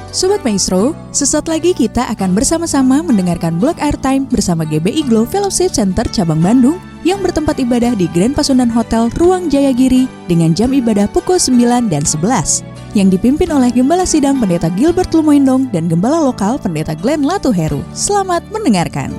Sobat Maestro, sesaat lagi kita akan bersama-sama mendengarkan Block Airtime bersama GBI Glow Fellowship Center Cabang Bandung yang bertempat ibadah di Grand Pasundan Hotel Ruang Jayagiri dengan jam ibadah pukul 9 dan 11 yang dipimpin oleh Gembala Sidang Pendeta Gilbert Lumoindong dan Gembala Lokal Pendeta Glenn Latuheru. Selamat mendengarkan.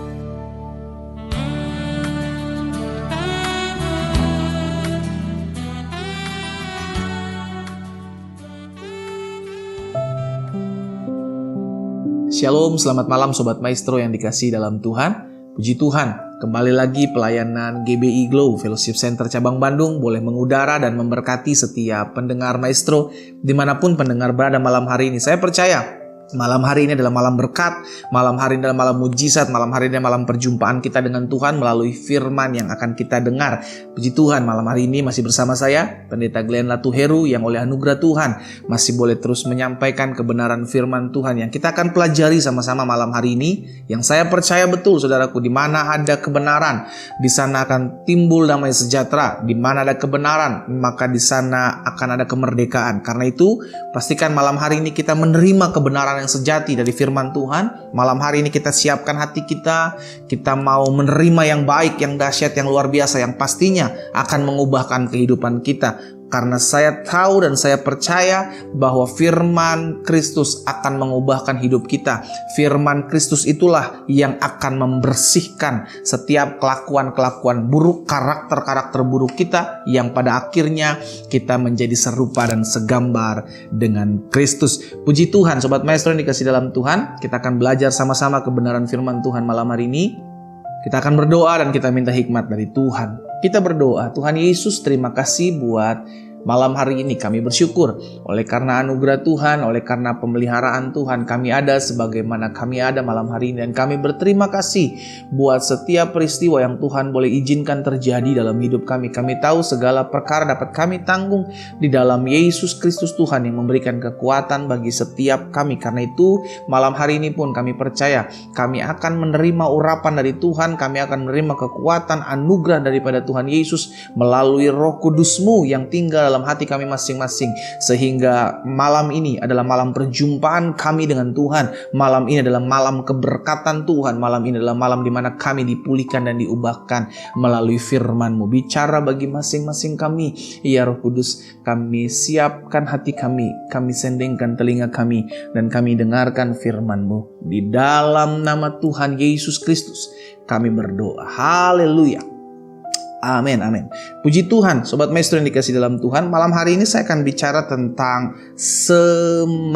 Shalom, selamat malam Sobat Maestro yang dikasihi dalam Tuhan. Puji Tuhan, kembali lagi pelayanan GBI Glow Fellowship Center Cabang Bandung boleh mengudara dan memberkati setiap pendengar Maestro dimanapun pendengar berada malam hari ini. Saya percaya malam hari ini adalah malam berkat, malam hari ini adalah malam mujizat, malam hari ini adalah malam perjumpaan kita dengan Tuhan melalui firman yang akan kita dengar. Puji Tuhan, malam hari ini masih bersama saya, Pendeta Glenn Latuheru, yang oleh anugerah Tuhan masih boleh terus menyampaikan kebenaran firman Tuhan yang kita akan pelajari sama-sama malam hari ini. Yang saya percaya betul, saudaraku, di mana ada kebenaran, di sana akan timbul damai sejahtera. Di mana ada kebenaran, maka di sana akan ada kemerdekaan. Karena itu, pastikan malam hari ini kita menerima kebenaran yang sejati dari firman Tuhan. Malam hari ini kita siapkan hati kita mau menerima yang baik, yang dahsyat, yang luar biasa, yang pastinya akan mengubahkan kehidupan kita. Karena saya tahu dan saya percaya bahwa firman Kristus akan mengubahkan hidup kita. Firman Kristus itulah yang akan membersihkan setiap kelakuan-kelakuan buruk, karakter-karakter buruk kita, yang pada akhirnya kita menjadi serupa dan segambar dengan Kristus. Puji Tuhan, Sobat Maestro yang dikasihi dalam Tuhan, kita akan belajar sama-sama kebenaran firman Tuhan malam hari ini. Kita akan berdoa dan kita minta hikmat dari Tuhan. Kita berdoa, Tuhan Yesus, terima kasih buat malam hari ini. Kami bersyukur oleh karena anugerah Tuhan, oleh karena pemeliharaan Tuhan, kami ada sebagaimana kami ada malam hari ini. Dan kami berterima kasih buat setiap peristiwa yang Tuhan boleh izinkan terjadi dalam hidup kami. Kami tahu segala perkara dapat kami tanggung di dalam Yesus Kristus Tuhan yang memberikan kekuatan bagi setiap kami. Karena itu malam hari ini pun kami percaya kami akan menerima urapan dari Tuhan. Kami akan menerima kekuatan anugerah daripada Tuhan Yesus melalui Roh Kudus-Mu yang tinggal dalam hati kami masing-masing, sehingga malam ini adalah malam perjumpaan kami dengan Tuhan. Malam ini adalah malam keberkatan Tuhan. Malam ini adalah malam di mana kami dipulihkan dan diubahkan melalui firman-Mu. Bicara bagi masing-masing kami, ya Roh Kudus. Kami siapkan hati kami sendengkan telinga kami, dan kami dengarkan firman-Mu. Di dalam nama Tuhan Yesus Kristus kami berdoa. Haleluya. Amin, amin. Puji Tuhan, Sobat Maestro yang dikasihi dalam Tuhan. Malam hari ini saya akan bicara tentang semangat,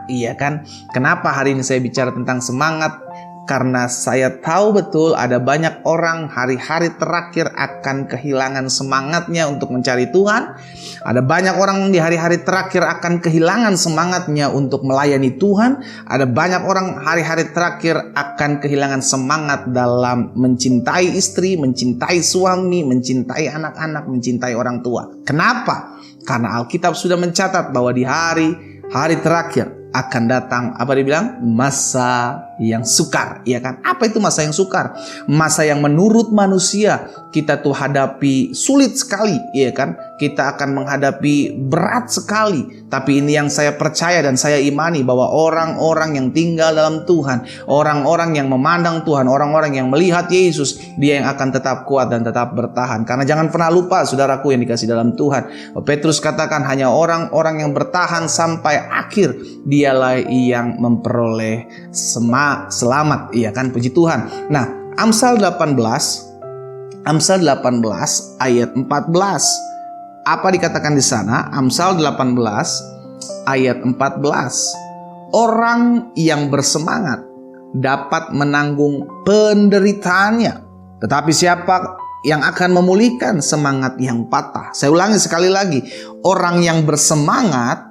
iya kan? Kenapa hari ini saya bicara tentang semangat? Karena saya tahu betul ada banyak orang hari-hari terakhir akan kehilangan semangatnya untuk mencari Tuhan. Ada banyak orang di hari-hari terakhir akan kehilangan semangatnya untuk melayani Tuhan. Ada banyak orang hari-hari terakhir akan kehilangan semangat dalam mencintai istri, mencintai suami, mencintai anak-anak, mencintai orang tua. Kenapa? Karena Alkitab sudah mencatat bahwa di hari terakhir akan datang, apa dibilang? Masa yang sukar, ya kan? Apa itu masa yang sukar? Masa yang menurut manusia kita tuh hadapi sulit sekali, ya kan? Kita akan menghadapi berat sekali. Tapi ini yang saya percaya dan saya imani, bahwa orang-orang yang tinggal dalam Tuhan, orang-orang yang memandang Tuhan, orang-orang yang melihat Yesus, dia yang akan tetap kuat dan tetap bertahan. Karena jangan pernah lupa, saudaraku yang dikasihi dalam Tuhan, Petrus katakan hanya orang-orang yang bertahan sampai akhir, dialah yang memperoleh selamat, iya kan? Puji Tuhan. Nah, Amsal 18 ayat 14. Apa dikatakan di sana? Amsal 18 ayat 14. Orang yang bersemangat dapat menanggung penderitaannya, tetapi siapa yang akan memulihkan semangat yang patah? Saya ulangi sekali lagi. Orang yang bersemangat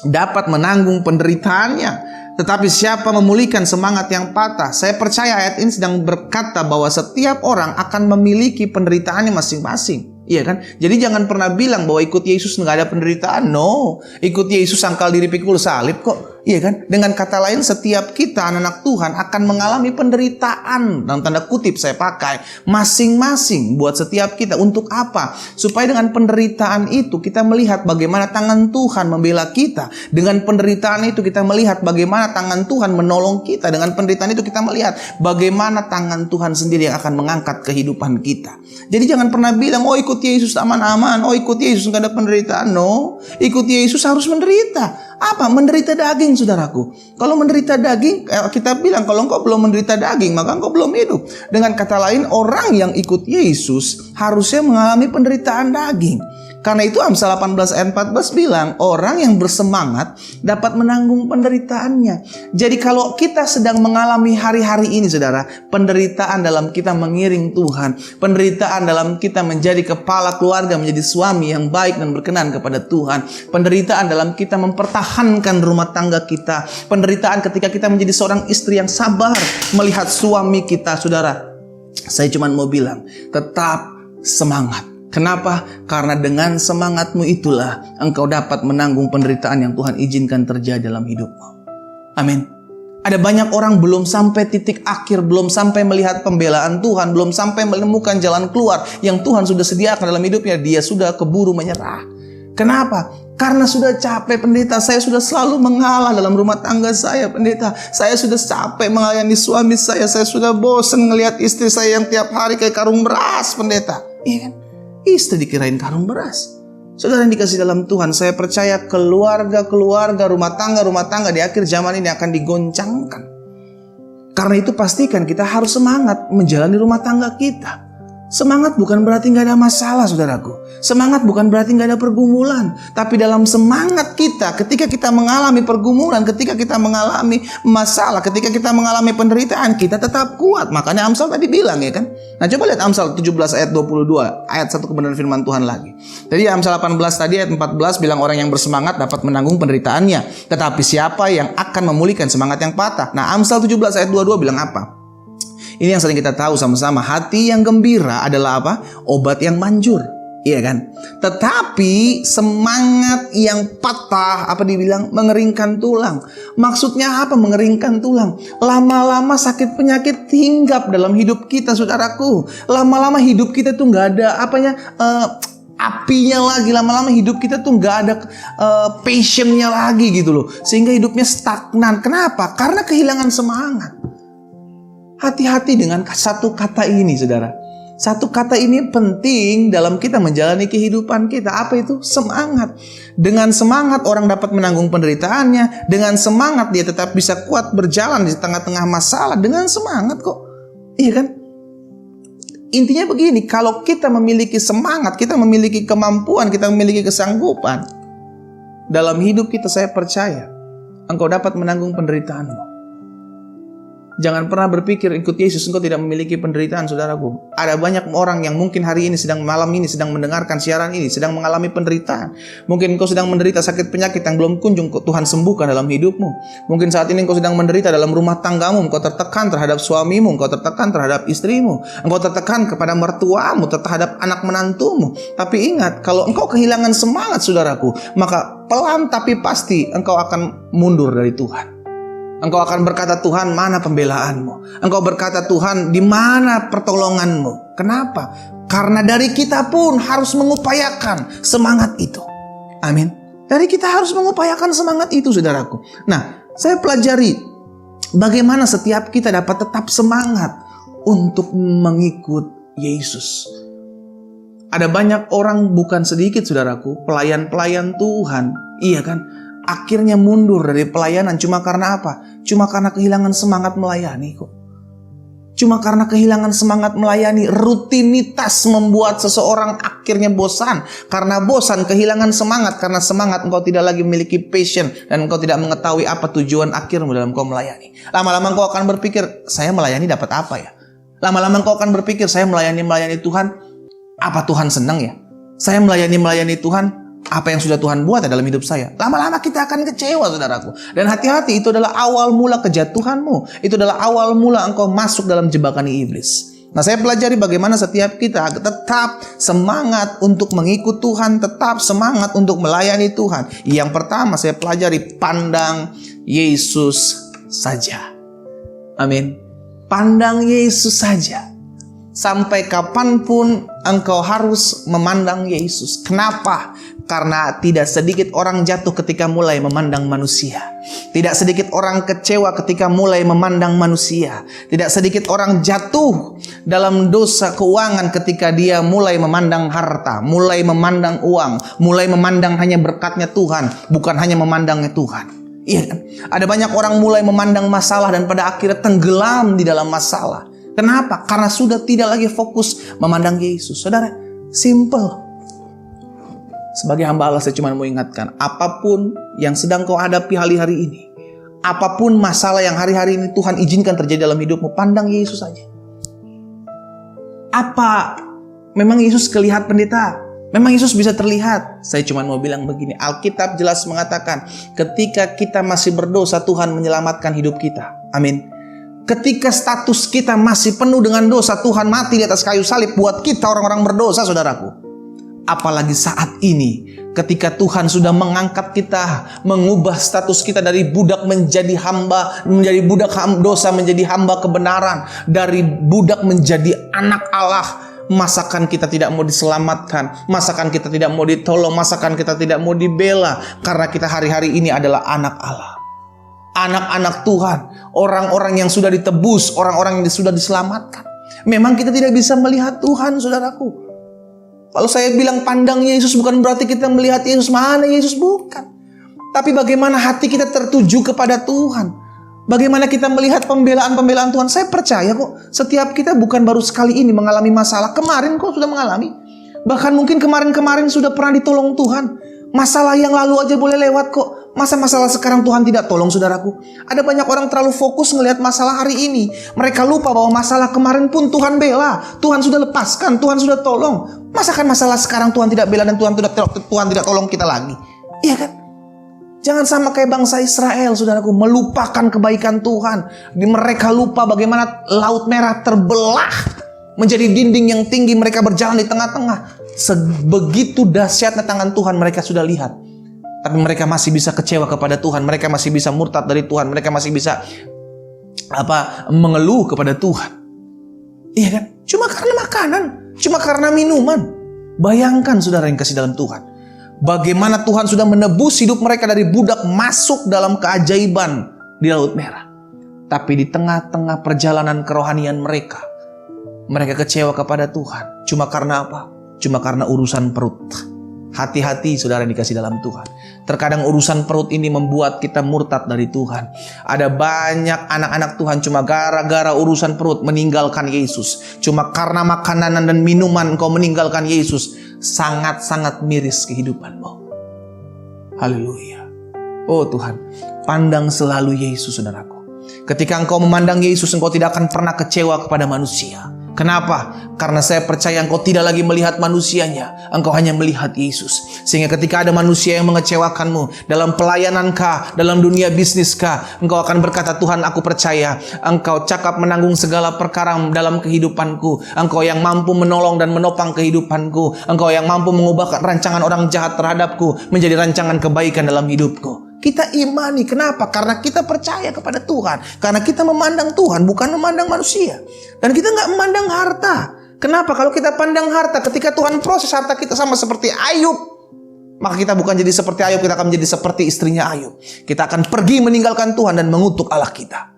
dapat menanggung penderitaannya, tetapi siapa memulihkan semangat yang patah? Saya percaya ayat ini sedang berkata bahwa setiap orang akan memiliki penderitaannya masing-masing. Iya kan? Jadi jangan pernah bilang bahwa ikut Yesus nggak ada penderitaan. No, ikut Yesus sangkal diri pikul salib kok. Iya kan? Dengan kata lain, setiap kita anak-anak Tuhan akan mengalami penderitaan, dalam tanda kutip saya pakai, masing-masing buat setiap kita. Untuk apa? Supaya dengan penderitaan itu kita melihat bagaimana tangan Tuhan membela kita. Dengan penderitaan itu kita melihat bagaimana tangan Tuhan menolong kita. Dengan penderitaan itu kita melihat bagaimana tangan Tuhan sendiri yang akan mengangkat kehidupan kita. Jadi jangan pernah bilang, oh ikut Yesus aman-aman, oh ikut Yesus nggak ada penderitaan. No, ikut Yesus harus menderita. Apa? Menderita daging, saudaraku. Kalau menderita daging, kita bilang kalau engkau belum menderita daging, maka engkau belum hidup. Dengan kata lain, orang yang ikut Yesus harusnya mengalami penderitaan daging. Karena itu Amsal 18 ayat 14 bilang, orang yang bersemangat dapat menanggung penderitaannya. Jadi kalau kita sedang mengalami hari-hari ini, saudara, penderitaan dalam kita mengiring Tuhan, penderitaan dalam kita menjadi kepala keluarga, menjadi suami yang baik dan berkenan kepada Tuhan, penderitaan dalam kita mempertahankan rumah tangga kita, penderitaan ketika kita menjadi seorang istri yang sabar melihat suami kita, saudara, saya cuma mau bilang, tetap semangat. Kenapa? Karena dengan semangatmu itulah engkau dapat menanggung penderitaan yang Tuhan izinkan terjadi dalam hidupmu. Amin. Ada banyak orang belum sampai titik akhir, belum sampai melihat pembelaan Tuhan, belum sampai menemukan jalan keluar yang Tuhan sudah sediakan dalam hidupnya. Dia sudah keburu menyerah. Kenapa? Karena sudah capek, pendeta. Saya sudah selalu mengalah dalam rumah tangga saya, pendeta. Saya sudah capek melayani suami saya. Saya sudah bosan ngelihat istri saya yang tiap hari kayak karung beras, pendeta. Iya kan? Istri dikirain karung beras. Saudara yang dikasih dalam Tuhan, saya percaya keluarga-keluarga, rumah tangga di akhir zaman ini akan digoncangkan. Karena itu pastikan kita harus semangat menjalani rumah tangga kita. Semangat bukan berarti gak ada masalah, saudaraku. Semangat bukan berarti gak ada pergumulan. Tapi dalam semangat kita, ketika kita mengalami pergumulan, ketika kita mengalami masalah, ketika kita mengalami penderitaan, kita tetap kuat. Makanya Amsal tadi bilang, ya kan. Nah coba lihat Amsal 17 ayat 22, ayat 1 kebenaran firman Tuhan lagi. Jadi Amsal 18 tadi ayat 14 bilang orang yang bersemangat dapat menanggung penderitaannya. Tetapi siapa yang akan memulihkan semangat yang patah? Nah Amsal 17 ayat 22 bilang apa? Ini yang sering kita tahu sama-sama. Hati yang gembira adalah apa? Obat yang manjur. Iya kan? Tetapi semangat yang patah, apa dibilang? Mengeringkan tulang. Maksudnya apa mengeringkan tulang? Lama-lama sakit penyakit hinggap dalam hidup kita, saudaraku. Lama-lama hidup kita tuh gak ada apinya lagi. Lama-lama hidup kita tuh gak ada passionnya lagi gitu loh. Sehingga hidupnya stagnan. Kenapa? Karena kehilangan semangat. Hati-hati dengan satu kata ini, saudara. Satu kata ini penting dalam kita menjalani kehidupan kita. Apa itu? Semangat. Dengan semangat orang dapat menanggung penderitaannya. Dengan semangat dia tetap bisa kuat berjalan di tengah-tengah masalah. Dengan semangat kok. Iya kan? Intinya begini, kalau kita memiliki semangat, kita memiliki kemampuan, kita memiliki kesanggupan, dalam hidup kita saya percaya engkau dapat menanggung penderitaanmu. Jangan pernah berpikir ikut Yesus engkau tidak memiliki penderitaan, saudaraku. Ada banyak orang yang mungkin hari ini malam ini sedang mendengarkan siaran ini, sedang mengalami penderitaan. Mungkin engkau sedang menderita sakit penyakit yang belum kunjung Tuhan sembuhkan dalam hidupmu. Mungkin saat ini engkau sedang menderita dalam rumah tanggamu, engkau tertekan terhadap suamimu, engkau tertekan terhadap istrimu, engkau tertekan kepada mertuamu, terhadap anak menantumu. Tapi ingat, kalau engkau kehilangan semangat, saudaraku, maka pelan tapi pasti engkau akan mundur dari Tuhan. Engkau akan berkata, Tuhan, mana pembelaanmu? Engkau berkata, Tuhan, di mana pertolonganmu? Kenapa? Karena dari kita pun harus mengupayakan semangat itu. Amin. Dari kita harus mengupayakan semangat itu, saudaraku. Nah, saya pelajari bagaimana setiap kita dapat tetap semangat untuk mengikut Yesus. Ada banyak orang, bukan sedikit, saudaraku, pelayan-pelayan Tuhan. Iya kan? Akhirnya mundur dari pelayanan cuma karena apa? Cuma karena kehilangan semangat melayani kok. Cuma karena kehilangan semangat melayani. Rutinitas membuat seseorang akhirnya bosan. Karena bosan, kehilangan semangat. Karena semangat engkau tidak lagi memiliki passion. Dan engkau tidak mengetahui apa tujuan akhirmu dalam engkau melayani. Lama-lama engkau akan berpikir, saya melayani dapat apa ya? Lama-lama engkau akan berpikir, saya melayani Tuhan, apa Tuhan senang ya? Saya melayani Tuhan, apa yang sudah Tuhan buat dalam hidup saya. Lama-lama kita akan kecewa, saudaraku. Dan hati-hati, itu adalah awal mula kejatuhanmu. Itu adalah awal mula engkau masuk dalam jebakan iblis. Nah, saya pelajari bagaimana setiap kita tetap semangat untuk mengikut Tuhan, tetap semangat untuk melayani Tuhan. Yang pertama saya pelajari, pandang Yesus saja. Amin. Pandang Yesus saja. Sampai kapanpun engkau harus memandang Yesus. Kenapa? Karena tidak sedikit orang jatuh ketika mulai memandang manusia. Tidak sedikit orang kecewa ketika mulai memandang manusia. Tidak sedikit orang jatuh dalam dosa keuangan ketika dia mulai memandang harta, mulai memandang uang, mulai memandang hanya berkatnya Tuhan, bukan hanya memandangnya Tuhan. Iya kan? Ada banyak orang mulai memandang masalah dan pada akhirnya tenggelam di dalam masalah. Kenapa? Karena sudah tidak lagi fokus memandang Yesus. Saudara, simple. Sebagai hamba Allah saya cuma mau ingatkan, apapun yang sedang kau hadapi hari-hari ini, apapun masalah yang hari-hari ini Tuhan izinkan terjadi dalam hidupmu, pandang Yesus saja. Apa memang Yesus kelihatan pendeta? Memang Yesus bisa terlihat? Saya cuma mau bilang begini, Alkitab jelas mengatakan ketika kita masih berdosa, Tuhan menyelamatkan hidup kita. Amin. Ketika status kita masih penuh dengan dosa, Tuhan mati di atas kayu salib buat kita orang-orang berdosa, saudaraku. Apalagi saat ini, ketika Tuhan sudah mengangkat kita, mengubah status kita dari budak menjadi hamba, menjadi budak dosa menjadi hamba kebenaran, dari budak menjadi anak Allah. Masakan kita tidak mau diselamatkan, masakan kita tidak mau ditolong, masakan kita tidak mau dibela, karena kita hari-hari ini adalah anak Allah. Anak-anak Tuhan, orang-orang yang sudah ditebus, orang-orang yang sudah diselamatkan. Memang kita tidak bisa melihat Tuhan, saudaraku. Kalau saya bilang pandang Yesus, bukan berarti kita melihat Yesus. Mana Yesus? Bukan. Tapi bagaimana hati kita tertuju kepada Tuhan. Bagaimana kita melihat pembelaan-pembelaan Tuhan. Saya percaya kok, setiap kita bukan baru sekali ini mengalami masalah. Kemarin kok sudah mengalami. Bahkan mungkin kemarin-kemarin sudah pernah ditolong Tuhan. Masalah yang lalu aja boleh lewat kok. Masa masalah sekarang Tuhan tidak tolong, saudaraku? Ada banyak orang terlalu fokus melihat masalah hari ini. Mereka lupa bahwa masalah kemarin pun Tuhan bela. Tuhan sudah lepaskan, Tuhan sudah tolong. Masakan masalah sekarang Tuhan tidak bela dan Tuhan tidak tolong kita lagi? Iya kan? Jangan sama kayak bangsa Israel, saudaraku, melupakan kebaikan Tuhan. Mereka lupa bagaimana Laut Merah terbelah menjadi dinding yang tinggi, mereka berjalan di tengah-tengah. Sebegitu dahsyatnya tangan Tuhan mereka sudah lihat. Tapi mereka masih bisa kecewa kepada Tuhan. Mereka masih bisa murtad dari Tuhan. Mereka masih bisa mengeluh kepada Tuhan. Iya kan? Cuma karena makanan, cuma karena minuman. Bayangkan saudara yang kasih dalam Tuhan, bagaimana Tuhan sudah menebus hidup mereka dari budak masuk dalam keajaiban di Laut Merah. Tapi di tengah-tengah perjalanan kerohanian mereka kecewa kepada Tuhan. Cuma karena apa? Cuma karena urusan perut. Hati-hati saudara yang dikasih dalam Tuhan. Terkadang urusan perut ini membuat kita murtad dari Tuhan. Ada banyak anak-anak Tuhan cuma gara-gara urusan perut meninggalkan Yesus. Cuma karena makanan dan minuman kau meninggalkan Yesus. Sangat-sangat miris kehidupanmu. Haleluya. Oh Tuhan, pandang selalu Yesus, saudaraku. Ketika engkau memandang Yesus, engkau tidak akan pernah kecewa kepada manusia. Kenapa? Karena saya percaya engkau tidak lagi melihat manusianya. Engkau hanya melihat Yesus. Sehingga ketika ada manusia yang mengecewakanmu dalam pelayanankah, dalam dunia bisniskah, engkau akan berkata, Tuhan, aku percaya Engkau cakap menanggung segala perkara dalam kehidupanku. Engkau yang mampu menolong dan menopang kehidupanku. Engkau yang mampu mengubah rancangan orang jahat terhadapku menjadi rancangan kebaikan dalam hidupku. Kita imani. Kenapa? Karena kita percaya kepada Tuhan. Karena kita memandang Tuhan, bukan memandang manusia. Dan kita nggak memandang harta. Kenapa? Kalau kita pandang harta, ketika Tuhan proses harta kita sama seperti Ayub, maka kita bukan jadi seperti Ayub, kita akan menjadi seperti istrinya Ayub. Kita akan pergi meninggalkan Tuhan dan mengutuk Allah kita.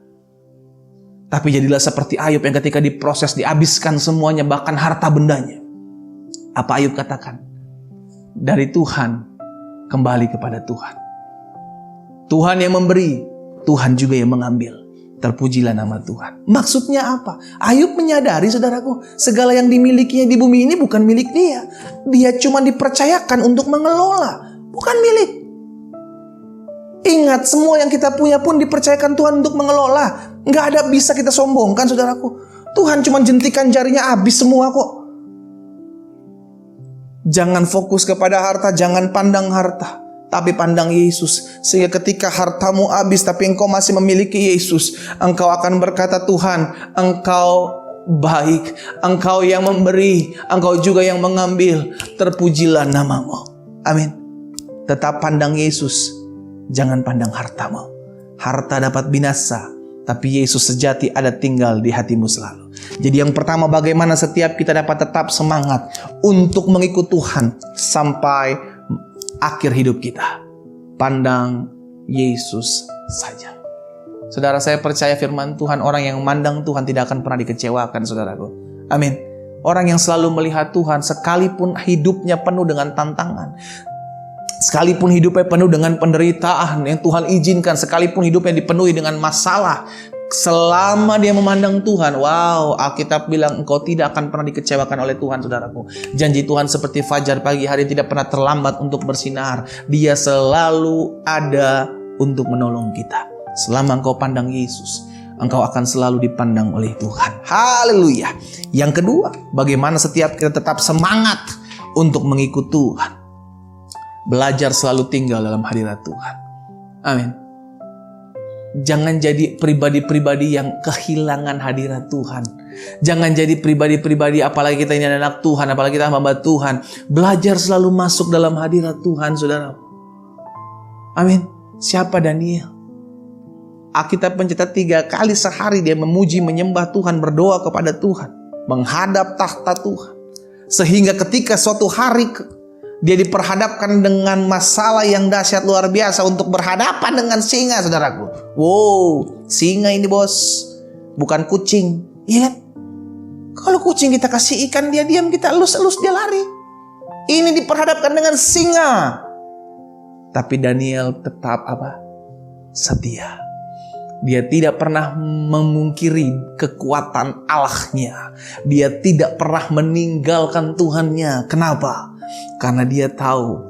Tapi jadilah seperti Ayub yang ketika diproses, dihabiskan semuanya, bahkan harta bendanya. Apa Ayub katakan? Dari Tuhan, kembali kepada Tuhan. Tuhan yang memberi, Tuhan juga yang mengambil. Terpujilah nama Tuhan. Maksudnya apa? Ayub menyadari, saudaraku, segala yang dimilikinya di bumi ini bukan milik dia. Dia cuma dipercayakan untuk mengelola, bukan milik. Ingat, semua yang kita punya pun dipercayakan Tuhan untuk mengelola. Nggak ada bisa kita sombongkan, saudaraku. Tuhan cuma jentikan jarinya, habis semua kok. Jangan fokus kepada harta, jangan pandang harta, tapi pandang Yesus. Sehingga ketika hartamu habis tapi engkau masih memiliki Yesus, engkau akan berkata, Tuhan, Engkau baik, Engkau yang memberi, Engkau juga yang mengambil. Terpujilah namamu. Amin. Tetap pandang Yesus, jangan pandang hartamu. harta dapat binasa, tapi Yesus sejati ada tinggal di hatimu selalu. Jadi yang pertama, bagaimana setiap kita dapat tetap semangat untuk mengikut Tuhan sampai akhir hidup kita. Pandang Yesus saja. Saudara, saya percaya firman Tuhan, orang yang memandang Tuhan tidak akan pernah dikecewakan, saudaraku. Amin. Orang yang selalu melihat Tuhan, sekalipun hidupnya penuh dengan tantangan, sekalipun hidupnya penuh dengan penderitaan yang Tuhan izinkan, sekalipun hidupnya dipenuhi dengan masalah, selama dia memandang Tuhan, wow, Alkitab bilang engkau tidak akan pernah dikecewakan oleh Tuhan, saudaraku. Janji Tuhan seperti fajar pagi hari, tidak pernah terlambat untuk bersinar. Dia selalu ada untuk menolong kita. Selama engkau pandang Yesus, engkau akan selalu dipandang oleh Tuhan. Haleluya. Yang kedua, bagaimana setiap kita tetap semangat untuk mengikut Tuhan. Belajar selalu tinggal dalam hadirat Tuhan. Amin. Jangan jadi pribadi-pribadi yang kehilangan hadirat Tuhan. Jangan jadi pribadi-pribadi, apalagi kita ini anak Tuhan, apalagi kita hamba Tuhan. Belajar selalu masuk dalam hadirat Tuhan, saudara. Amin. Siapa Daniel? Alkitab mencatat 3 kali sehari dia memuji, menyembah Tuhan, berdoa kepada Tuhan, menghadap tahta Tuhan. Sehingga ketika suatu hari dia diperhadapkan dengan masalah yang dahsyat luar biasa untuk berhadapan dengan singa, saudaraku. Wow, singa ini bos, bukan kucing, iya kan? Kalau kucing kita kasih ikan dia diam, kita elus-elus dia lari. Ini diperhadapkan dengan singa. Tapi Daniel tetap apa? Setia. Dia tidak pernah memungkiri kekuatan Allahnya. Dia tidak pernah meninggalkan Tuhannya. Kenapa? Karena dia tahu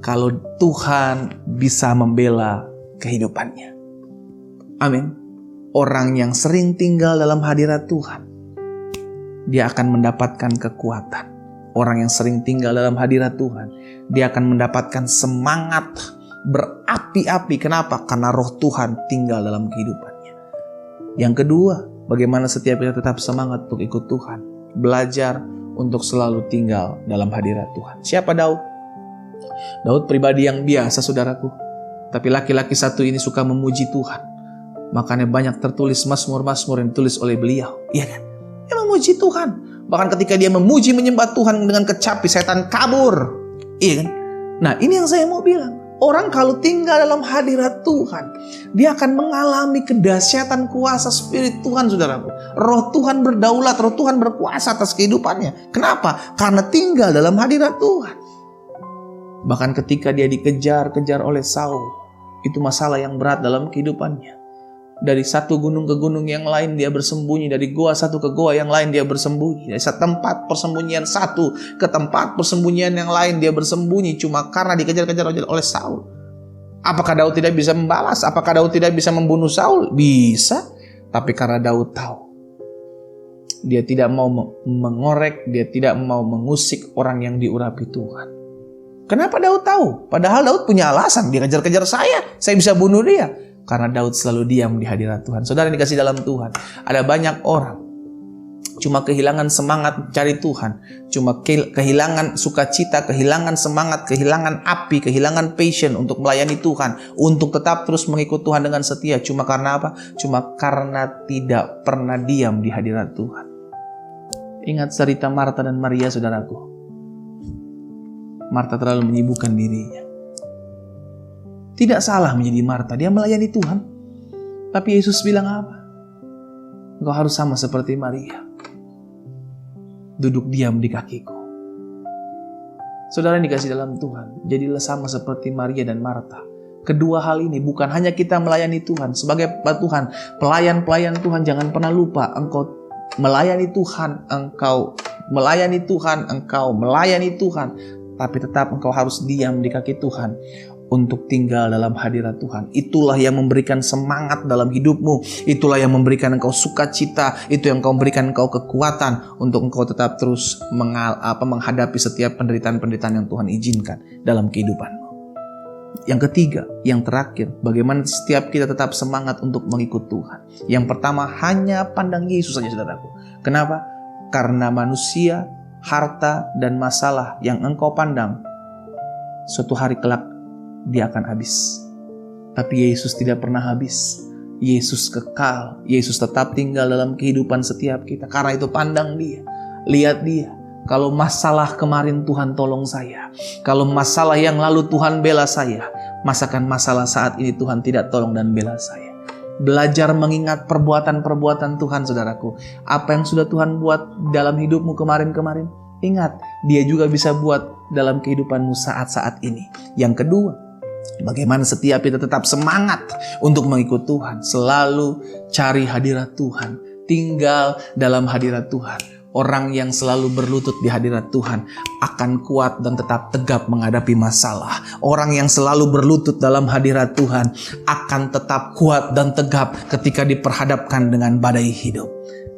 kalau Tuhan bisa membela kehidupannya. Amin. Orang yang sering tinggal dalam hadirat Tuhan, dia akan mendapatkan kekuatan. Orang yang sering tinggal dalam hadirat Tuhan, dia akan mendapatkan semangat berapi-api. Kenapa? Karena roh Tuhan tinggal dalam kehidupannya. Yang kedua, bagaimana setiap kita tetap semangat untuk ikut Tuhan. Belajar untuk selalu tinggal dalam hadirat Tuhan. Siapa Daud? Daud pribadi yang biasa, saudaraku. Tapi laki-laki satu ini suka memuji Tuhan. Makanya banyak tertulis mazmur-mazmur yang ditulis oleh beliau. Iya kan? Dia memuji Tuhan. Bahkan ketika dia memuji menyembah Tuhan dengan kecapi, setan kabur. Iya kan? Nah, ini yang saya mau bilang. Orang kalau tinggal dalam hadirat Tuhan, dia akan mengalami kedahsyatan kuasa Spirit Tuhan, saudaraku. Roh Tuhan berdaulat, roh Tuhan berkuasa atas kehidupannya. Kenapa? Karena tinggal dalam hadirat Tuhan. Bahkan ketika dia dikejar-kejar oleh Saul, itu masalah yang berat dalam kehidupannya. Dari satu gunung ke gunung yang lain dia bersembunyi. Dari goa satu ke goa yang lain dia bersembunyi. Dari tempat persembunyian satu ke tempat persembunyian yang lain dia bersembunyi. Cuma karena dikejar-kejar oleh Saul. Apakah Daud tidak bisa membalas? Apakah Daud tidak bisa membunuh Saul? Bisa. Tapi karena Daud tahu, dia tidak mau mengorek, dia tidak mau mengusik orang yang diurapi Tuhan. Kenapa Daud tahu? Padahal Daud punya alasan. Dia kejar-kejar saya bisa bunuh dia. Karena Daud selalu diam di hadirat Tuhan. Saudara yang dikasih dalam Tuhan, ada banyak orang cuma kehilangan semangat cari Tuhan, cuma kehilangan sukacita, kehilangan semangat, kehilangan api, kehilangan passion untuk melayani Tuhan, untuk tetap terus mengikut Tuhan dengan setia. Cuma karena apa? Cuma karena tidak pernah diam di hadirat Tuhan. Ingat cerita Marta dan Maria, saudaraku. Marta terlalu menyibukkan dirinya. Tidak salah menjadi Marta, dia melayani Tuhan. Tapi Yesus bilang apa? Engkau harus sama seperti Maria. Duduk diam di kakiku. Saudara yang dikasih dalam Tuhan, jadilah sama seperti Maria dan Marta. Kedua hal ini bukan hanya kita melayani Tuhan. Sebagai Tuhan, pelayan-pelayan Tuhan, jangan pernah lupa engkau melayani Tuhan, engkau melayani Tuhan, engkau melayani Tuhan. Tapi tetap engkau harus diam di kaki Tuhan untuk tinggal dalam hadirat Tuhan. Itulah yang memberikan semangat dalam hidupmu. Itulah yang memberikan engkau sukacita. Itu yang memberikan engkau kekuatan untuk engkau tetap terus menghadapi setiap penderitaan-penderitaan yang Tuhan izinkan dalam kehidupanmu. Yang ketiga, yang terakhir, bagaimana setiap kita tetap semangat untuk mengikut Tuhan. Yang pertama, hanya pandang Yesus saja, saudaraku. Kenapa? Karena manusia, harta, dan masalah yang engkau pandang, suatu hari kelak dia akan habis. Tapi Yesus tidak pernah habis. Yesus kekal. Yesus tetap tinggal dalam kehidupan setiap kita. Karena itu pandang Dia. Lihat Dia. Kalau masalah kemarin Tuhan tolong saya. Kalau masalah yang lalu Tuhan bela saya. Masakan masalah saat ini Tuhan tidak tolong dan bela saya. Belajar mengingat perbuatan-perbuatan Tuhan, saudaraku. Apa yang sudah Tuhan buat dalam hidupmu kemarin-kemarin. Ingat, Dia juga bisa buat dalam kehidupanmu saat-saat ini. Yang kedua, bagaimana setiap kita tetap semangat untuk mengikut Tuhan. Selalu cari hadirat Tuhan. Tinggal dalam hadirat Tuhan. Orang yang selalu berlutut di hadirat Tuhan akan kuat dan tetap tegap menghadapi masalah. Orang yang selalu berlutut dalam hadirat Tuhan akan tetap kuat dan tegap ketika diperhadapkan dengan badai hidup.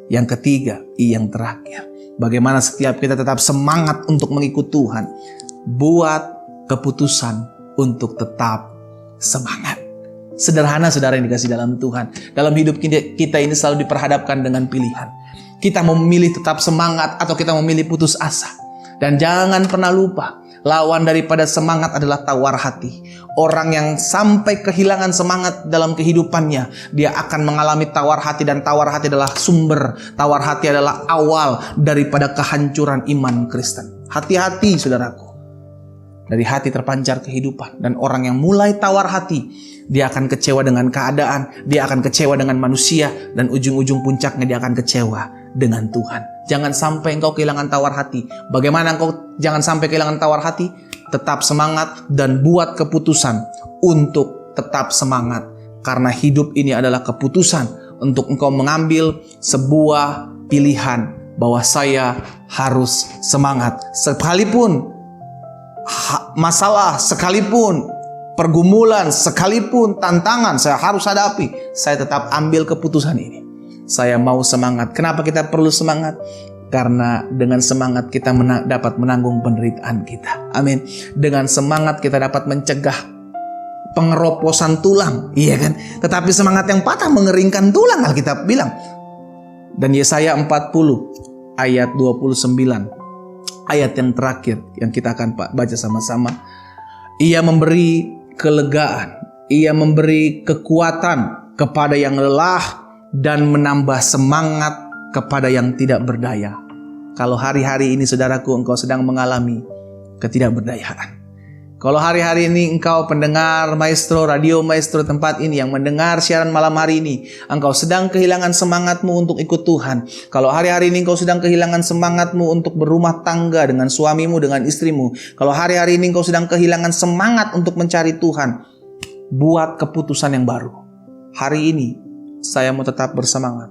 Yang ketiga, yang terakhir. Bagaimana setiap kita tetap semangat untuk mengikut Tuhan. Buat keputusan untuk tetap semangat. Sederhana saudara yang dikasih dalam Tuhan. Dalam hidup kita ini selalu diperhadapkan dengan pilihan. Kita mau memilih tetap semangat atau kita memilih putus asa. Dan jangan pernah lupa, lawan daripada semangat adalah tawar hati. Orang yang sampai kehilangan semangat dalam kehidupannya, dia akan mengalami tawar hati. Dan tawar hati adalah sumber, tawar hati adalah awal daripada kehancuran iman Kristen. Hati-hati saudaraku. Dari hati terpancar kehidupan. Dan orang yang mulai tawar hati, dia akan kecewa dengan keadaan, dia akan kecewa dengan manusia, dan ujung-ujung puncaknya dia akan kecewa dengan Tuhan. Jangan sampai engkau kehilangan tawar hati. Bagaimana engkau jangan sampai kehilangan tawar hati? Tetap semangat dan buat keputusan untuk tetap semangat. Karena hidup ini adalah keputusan untuk engkau mengambil sebuah pilihan bahwa saya harus semangat. Sekalipun masalah, sekalipun pergumulan, sekalipun tantangan saya harus hadapi, saya tetap ambil keputusan ini. Saya mau semangat. Kenapa kita perlu semangat? Karena dengan semangat kita dapat menanggung penderitaan kita. Amin. Dengan semangat kita dapat mencegah pengeroposan tulang. Iya kan? Tetapi semangat yang patah mengeringkan tulang, Alkitab bilang. Dan Yesaya 40 ayat 29. Ayat yang terakhir yang kita akan baca sama-sama. Ia memberi kelegaan. Ia memberi kekuatan kepada yang lelah dan menambah semangat kepada yang tidak berdaya. Kalau hari-hari ini saudaraku engkau sedang mengalami ketidakberdayaan. Kalau hari-hari ini engkau pendengar Maestro, Radio Maestro tempat ini yang mendengar siaran malam hari ini, engkau sedang kehilangan semangatmu untuk ikut Tuhan. Kalau hari-hari ini engkau sedang kehilangan semangatmu untuk berumah tangga dengan suamimu, dengan istrimu. Kalau hari-hari ini engkau sedang kehilangan semangat untuk mencari Tuhan, buat keputusan yang baru. Hari ini saya mau tetap bersemangat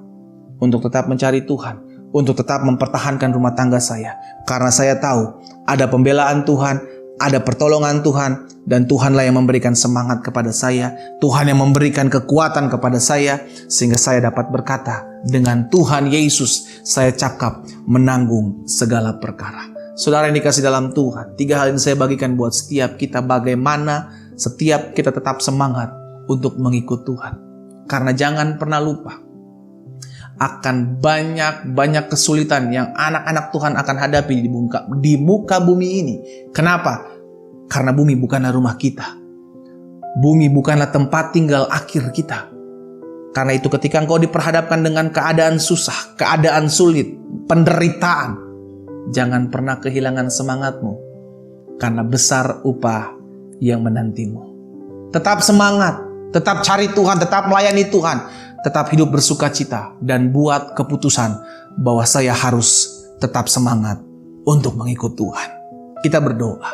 untuk tetap mencari Tuhan, untuk tetap mempertahankan rumah tangga saya. Karena saya tahu ada pembelaan Tuhan, ada pertolongan Tuhan, dan Tuhanlah yang memberikan semangat kepada saya. Tuhan yang memberikan kekuatan kepada saya, sehingga saya dapat berkata, dengan Tuhan Yesus saya cakap menanggung segala perkara. Saudara yang dikasih dalam Tuhan, 3 hal ini saya bagikan buat setiap kita, bagaimana setiap kita tetap semangat untuk mengikut Tuhan. Karena jangan pernah lupa, akan banyak kesulitan yang anak-anak Tuhan akan hadapi di muka bumi ini. Kenapa? Karena bumi bukanlah rumah kita. Bumi bukanlah tempat tinggal akhir kita. Karena itu ketika engkau diperhadapkan dengan keadaan susah, keadaan sulit, penderitaan, jangan pernah kehilangan semangatmu. Karena besar upah yang menantimu. Tetap semangat. Tetap cari Tuhan, tetap melayani Tuhan, tetap hidup bersukacita, dan buat keputusan bahwa saya harus tetap semangat untuk mengikut Tuhan. Kita berdoa.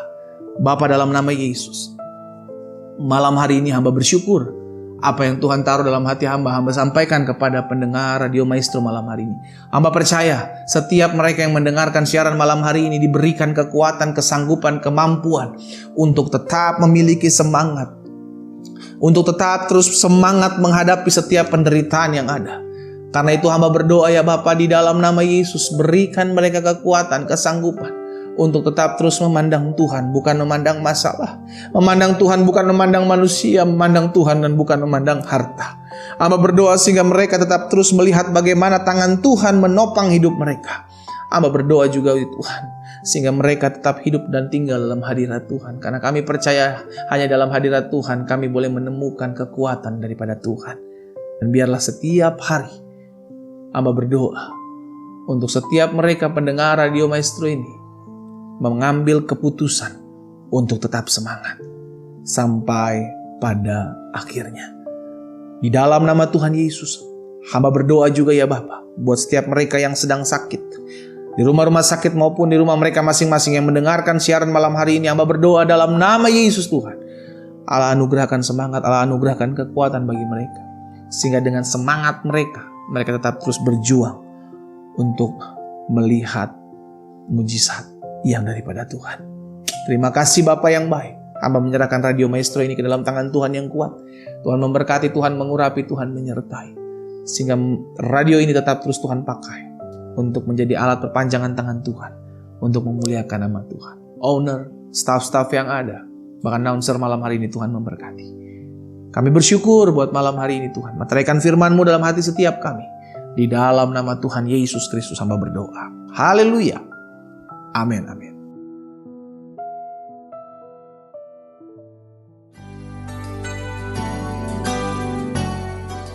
Bapa, dalam nama Yesus, malam hari ini hamba bersyukur apa yang Tuhan taruh dalam hati hamba sampaikan kepada pendengar Radio Maestro malam hari ini. Hamba percaya setiap mereka yang mendengarkan siaran malam hari ini diberikan kekuatan, kesanggupan, kemampuan untuk tetap memiliki semangat, untuk tetap terus semangat menghadapi setiap penderitaan yang ada. Karena itu hamba berdoa ya Bapa, di dalam nama Yesus, berikan mereka kekuatan, kesanggupan untuk tetap terus memandang Tuhan, bukan memandang masalah. Memandang Tuhan bukan memandang manusia, memandang Tuhan dan bukan memandang harta. Hamba berdoa sehingga mereka tetap terus melihat bagaimana tangan Tuhan menopang hidup mereka. Hamba berdoa juga Tuhan, sehingga mereka tetap hidup dan tinggal dalam hadirat Tuhan. Karena kami percaya hanya dalam hadirat Tuhan kami boleh menemukan kekuatan daripada Tuhan. Dan biarlah setiap hari hamba berdoa untuk setiap mereka pendengar Radio Maestro ini mengambil keputusan untuk tetap semangat sampai pada akhirnya. Di dalam nama Tuhan Yesus, hamba berdoa juga ya Bapa, buat setiap mereka yang sedang sakit, di rumah-rumah sakit maupun di rumah mereka masing-masing yang mendengarkan siaran malam hari ini, hamba berdoa dalam nama Yesus Tuhan. Allah anugerahkan semangat, Allah anugerahkan kekuatan bagi mereka. Sehingga dengan semangat mereka tetap terus berjuang untuk melihat mujizat yang daripada Tuhan. Terima kasih Bapa yang baik. Hamba menyerahkan Radio Maestro ini ke dalam tangan Tuhan yang kuat. Tuhan memberkati, Tuhan mengurapi, Tuhan menyertai. Sehingga radio ini tetap terus Tuhan pakai untuk menjadi alat perpanjangan tangan Tuhan, untuk memuliakan nama Tuhan. Owner, staff-staff yang ada, bahkan announcer malam hari ini Tuhan memberkati. Kami bersyukur buat malam hari ini Tuhan. Meteraikan firman-Mu dalam hati setiap kami. Di dalam nama Tuhan Yesus Kristus hamba berdoa. Haleluya. Amin, amin.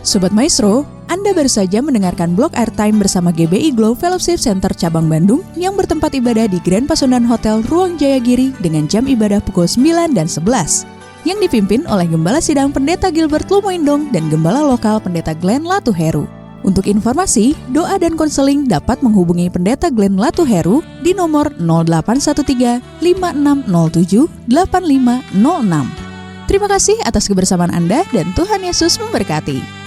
Sobat Maestro, Anda baru saja mendengarkan blog Airtime bersama GBI Glow Fellowship Center Cabang Bandung yang bertempat ibadah di Grand Pasundan Hotel Ruang Jayagiri dengan jam ibadah pukul 9 dan 11. Yang dipimpin oleh Gembala Sidang Pendeta Gilbert Lumoindong dan Gembala Lokal Pendeta Glenn Latuheru. Untuk informasi, doa dan konseling dapat menghubungi Pendeta Glenn Latuheru di nomor 0813 5607 8506. Terima kasih atas kebersamaan Anda dan Tuhan Yesus memberkati.